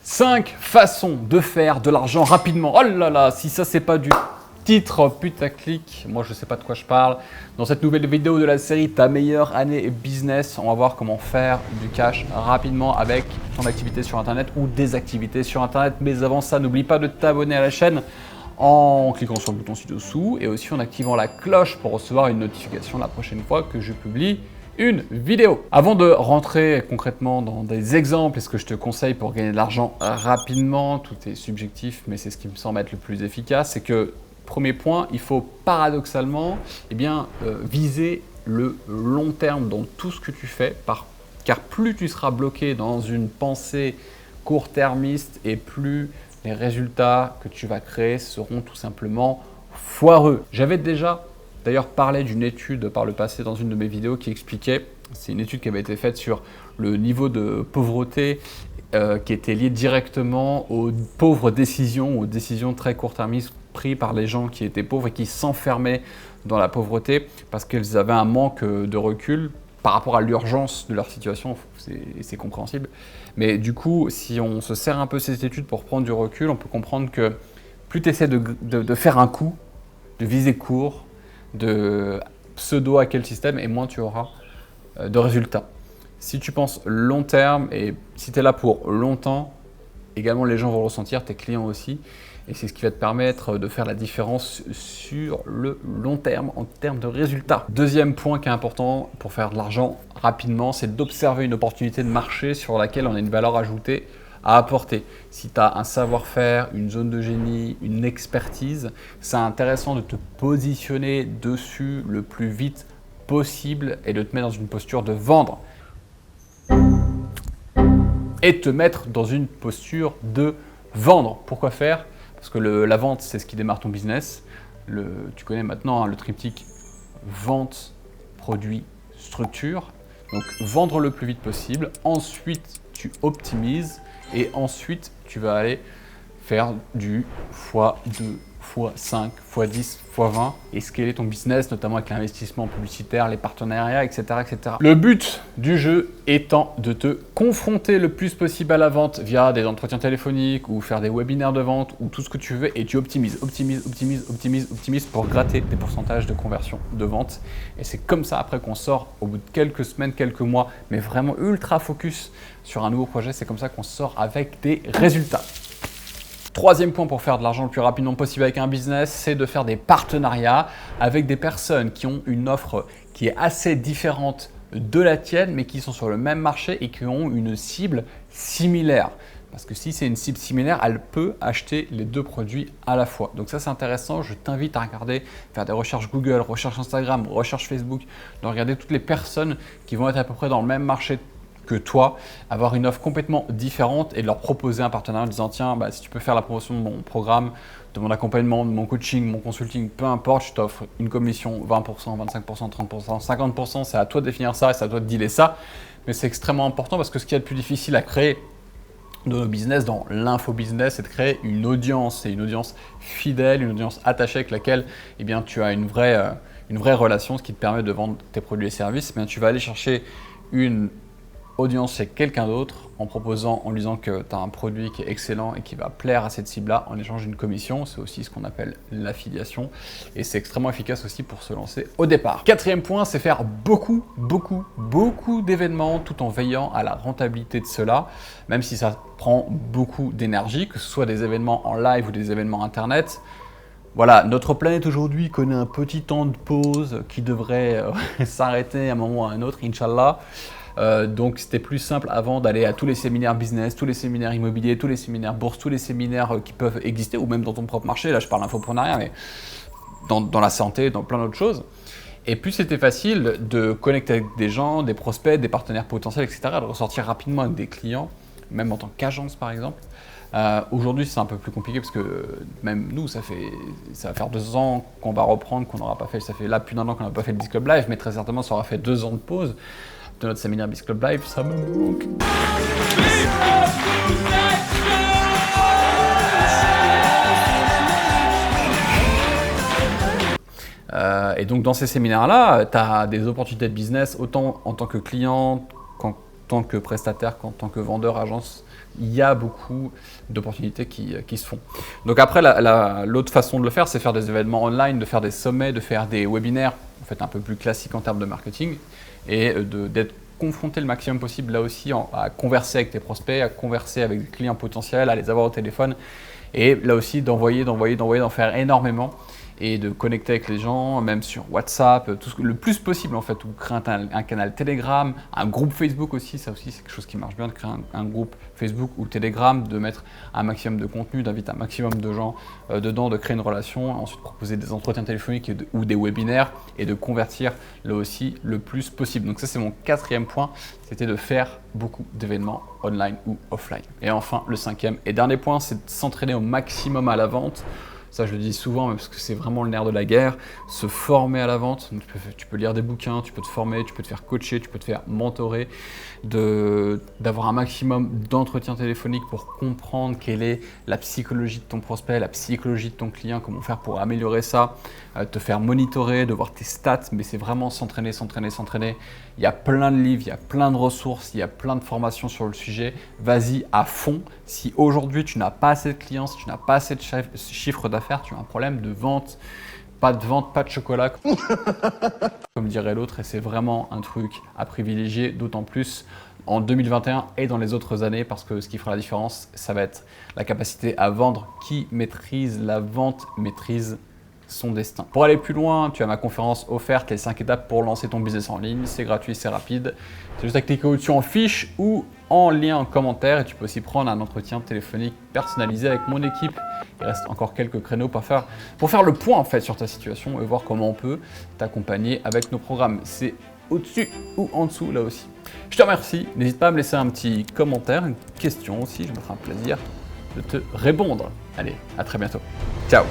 5 façons de faire de l'argent rapidement. Oh là là, si ça c'est pas du titre putaclic, moi je sais pas de quoi je parle. Dans cette nouvelle vidéo de la série Ta meilleure année business, on va voir comment faire du cash rapidement avec ton activité sur internet ou des activités sur internet. Mais avant ça, n'oublie pas de t'abonner à la chaîne en cliquant sur le bouton ci-dessous et aussi en activant la cloche pour recevoir une notification la prochaine fois que je publie une vidéo. Avant de rentrer concrètement dans des exemples et ce que je te conseille pour gagner de l'argent rapidement, tout est subjectif mais c'est ce qui me semble être le plus efficace, c'est que premier point, il faut paradoxalement viser le long terme dans tout ce que tu fais, car plus tu seras bloqué dans une pensée court-termiste et plus les résultats que tu vas créer seront tout simplement foireux. J'avais déjà d'ailleurs parlé d'une étude par le passé dans une de mes vidéos qui expliquait, c'est une étude qui avait été faite sur le niveau de pauvreté qui était lié directement aux pauvres décisions, aux décisions très court-termistes prises par les gens qui étaient pauvres et qui s'enfermaient dans la pauvreté parce qu'ils avaient un manque de recul par rapport à l'urgence de leur situation, c'est compréhensible. Mais du coup, si on se sert un peu ces études pour prendre du recul, on peut comprendre que plus tu essaies de faire un coup, de viser court, de pseudo-hacker le système, et moins tu auras de résultats. Si tu penses long terme et si tu es là pour longtemps, également les gens vont le ressentir, tes clients aussi, et c'est ce qui va te permettre de faire la différence sur le long terme en termes de résultats. Deuxième point qui est important pour faire de l'argent rapidement, c'est d'observer une opportunité de marché sur laquelle on a une valeur ajoutée à apporter. Si tu as un savoir-faire, une zone de génie, une expertise, c'est intéressant de te positionner dessus le plus vite possible et de te mettre dans une posture de vendre. Et te mettre dans une posture de vendre. Pourquoi faire? Parce que la vente, c'est ce qui démarre ton business. Tu connais maintenant le triptyque vente, produit, structure. Donc vendre le plus vite possible. Ensuite, tu optimises. Et ensuite, tu vas aller faire du x2, x5, x10, x20 et scaler ton business, notamment avec l'investissement publicitaire, les partenariats, etc., etc. Le but du jeu étant de te confronter le plus possible à la vente via des entretiens téléphoniques ou faire des webinaires de vente ou tout ce que tu veux et tu optimises pour gratter des pourcentages de conversion de vente. Et c'est comme ça après qu'on sort au bout de quelques semaines, quelques mois, mais vraiment ultra focus sur un nouveau projet. C'est comme ça qu'on sort avec des résultats. Troisième point pour faire de l'argent le plus rapidement possible avec un business, c'est de faire des partenariats avec des personnes qui ont une offre qui est assez différente de la tienne, mais qui sont sur le même marché et qui ont une cible similaire. Parce que si c'est une cible similaire, elle peut acheter les deux produits à la fois. Donc ça, c'est intéressant. Je t'invite à regarder, faire des recherches Google, recherches Instagram, recherches Facebook, de regarder toutes les personnes qui vont être à peu près dans le même marché que toi, avoir une offre complètement différente et de leur proposer un partenariat en disant tiens, si tu peux faire la promotion de mon programme, de mon accompagnement, de mon coaching, mon consulting, peu importe, je t'offre une commission 20%, 25%, 30%, 50%, c'est à toi de définir ça et c'est à toi de dealer ça. Mais c'est extrêmement important parce que ce qui est le plus difficile à créer dans nos business, dans l'infobusiness, c'est de créer une audience et une audience fidèle, une audience attachée avec laquelle tu as une vraie relation, ce qui te permet de vendre tes produits et services. Tu vas aller chercher une audience chez quelqu'un d'autre en lui disant que tu as un produit qui est excellent et qui va plaire à cette cible-là en échange d'une commission. C'est aussi ce qu'on appelle l'affiliation et c'est extrêmement efficace aussi pour se lancer au départ. Quatrième point, c'est faire beaucoup d'événements tout en veillant à la rentabilité de cela, même si ça prend beaucoup d'énergie, que ce soit des événements en live ou des événements internet. Voilà, notre planète aujourd'hui connaît un petit temps de pause qui devrait s'arrêter à un moment ou à un autre, Inch'Allah. Donc c'était plus simple avant d'aller à tous les séminaires business, tous les séminaires immobiliers, tous les séminaires bourse, tous les séminaires qui peuvent exister ou même dans ton propre marché. Là je parle d'infoprenariat mais dans la santé, dans plein d'autres choses. Et plus c'était facile de connecter avec des gens, des prospects, des partenaires potentiels, etc. De ressortir rapidement avec des clients, même en tant qu'agence par exemple. Aujourd'hui c'est un peu plus compliqué parce que même nous ça va faire 2 ans qu'on va reprendre, qu'on n'aura pas fait, ça fait là plus d'1 an qu'on n'a pas fait le Biz Club Live, mais très certainement ça aura fait 2 ans de pause de notre séminaire Biz Club Live, ça me manque. Et donc dans ces séminaires-là, tu as des opportunités de business autant en tant que client qu'en tant que prestataire qu'en tant que vendeur, agence, il y a beaucoup d'opportunités qui se font. Donc après, l'autre façon de le faire, c'est faire des événements online, de faire des sommets, de faire des webinaires, en fait un peu plus classiques en termes de marketing, et d'être confronté le maximum possible là aussi à converser avec tes prospects, à converser avec des clients potentiels, à les avoir au téléphone, et là aussi d'envoyer, d'en faire énormément, et de connecter avec les gens, même sur WhatsApp, le plus possible en fait, ou créer un canal Telegram, un groupe Facebook aussi, ça aussi c'est quelque chose qui marche bien, de créer un groupe Facebook ou Telegram, de mettre un maximum de contenu, d'inviter un maximum de gens dedans, de créer une relation, ensuite proposer des entretiens téléphoniques ou des webinaires, et de convertir là aussi le plus possible. Donc ça c'est mon 4e point, c'était de faire beaucoup d'événements online ou offline. Et enfin le 5e et dernier point, c'est de s'entraîner au maximum à la vente. Ça, je le dis souvent, parce que c'est vraiment le nerf de la guerre, se former à la vente. Donc, tu peux lire des bouquins, tu peux te former, tu peux te faire coacher, tu peux te faire mentorer, d'avoir un maximum d'entretiens téléphoniques pour comprendre quelle est la psychologie de ton prospect, la psychologie de ton client, comment faire pour améliorer ça, te faire monitorer, de voir tes stats, mais c'est vraiment s'entraîner. Il y a plein de livres, il y a plein de ressources, il y a plein de formations sur le sujet. Vas-y à fond. Si aujourd'hui tu n'as pas assez de clients, si tu n'as pas assez de chiffre d'affaires, tu as un problème de vente, pas de chocolat, comme dirait l'autre, et c'est vraiment un truc à privilégier, d'autant plus en 2021 et dans les autres années, parce que ce qui fera la différence, ça va être la capacité à vendre. Qui maîtrise la vente maîtrise son destin. Pour aller plus loin, tu as ma conférence offerte, les 5 étapes pour lancer ton business en ligne. C'est gratuit, c'est rapide. C'est juste à cliquer au-dessus en fiche ou en lien en commentaire, et tu peux aussi prendre un entretien téléphonique personnalisé avec mon équipe. Il reste encore quelques créneaux pour faire le point en fait sur ta situation et voir comment on peut t'accompagner avec nos programmes. C'est au-dessus ou en dessous là aussi. Je te remercie. N'hésite pas à me laisser un petit commentaire, une question aussi. Je me ferai un plaisir de te répondre. Allez, à très bientôt. Ciao.